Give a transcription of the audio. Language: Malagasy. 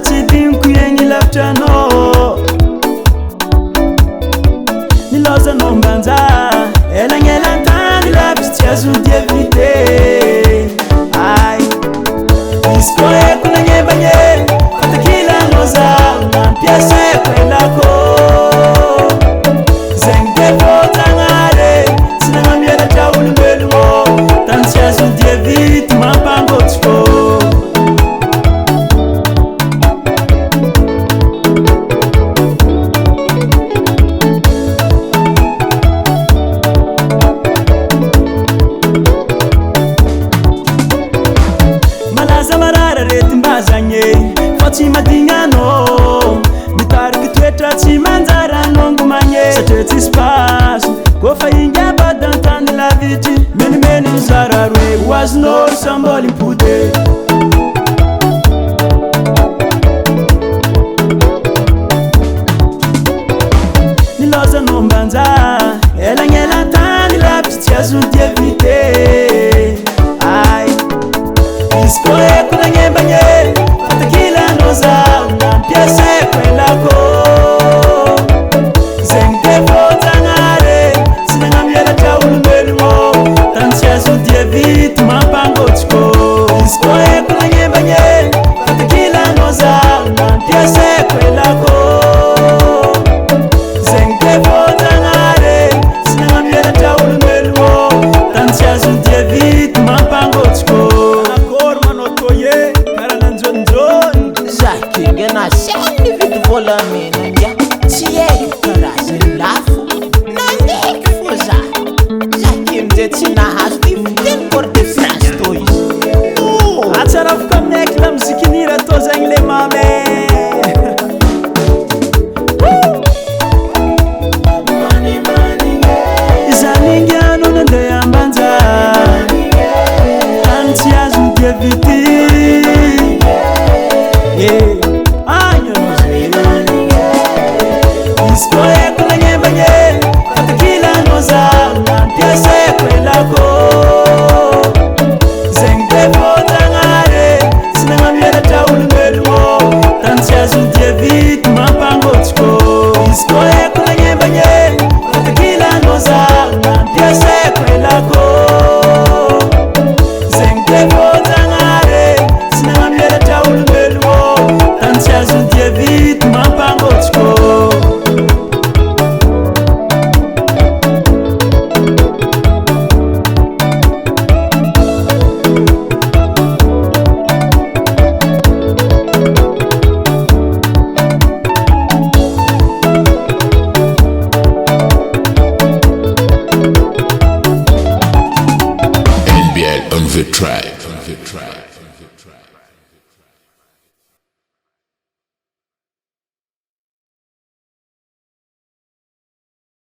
tsy diniko egny lavitranao nilazanao mbanja elagnelan-tany lavitry tsy azo dievité ay izy koa eko nagnebagne fatakilanao zaho nampiasaiko elako zegny devotagnare tsy nagnamielatra olombelogno tany tsy azo dievity mampangotsiko tsy madignanao mitariky toetra tsy manjara nongomagné satria tsy space kofa ingabadantany lavitry menimeny mizara roe oazon'olo samboly impody nilazanao mbanja elagnelan-tany lavitry tsy azo dievité ay izy koa eko nagnebagne fatakilanao zaho nampiasaiko elako zegny devotagnare tsy nagnamielatra olombelogno tany tsy azo dievity mampangotsiko izy koa eko nagnebagne fatakilanao zaho nampiasaiko elako zegny devotagnare tsy nagnamielatra olombelogno tany tsy azo dievity mampangotsiko Nascende vido volamena Ngiah tsy haiko karazany lafo nandeky fô za kemje tsy nahazo difiteny Cour de France tô izy atsara afaka aminay aky la mizikinira tô zegny le mame izany Ngiah no nandeha ambanja tany tsy azo dievity izy koa eko nagnebagne fatakilanao zaho nampiasaiko elako zegny devotagnare tsy nagnamielatra olombelogno tany tsy azo dievity mampangotsiko izy koa eko nagnebagne fatakilanao zaho nampiasaiko elako zegny devotagnare tsy nagnamielatra olombelogno tany tsy azo dievity mampangotsiko on the track.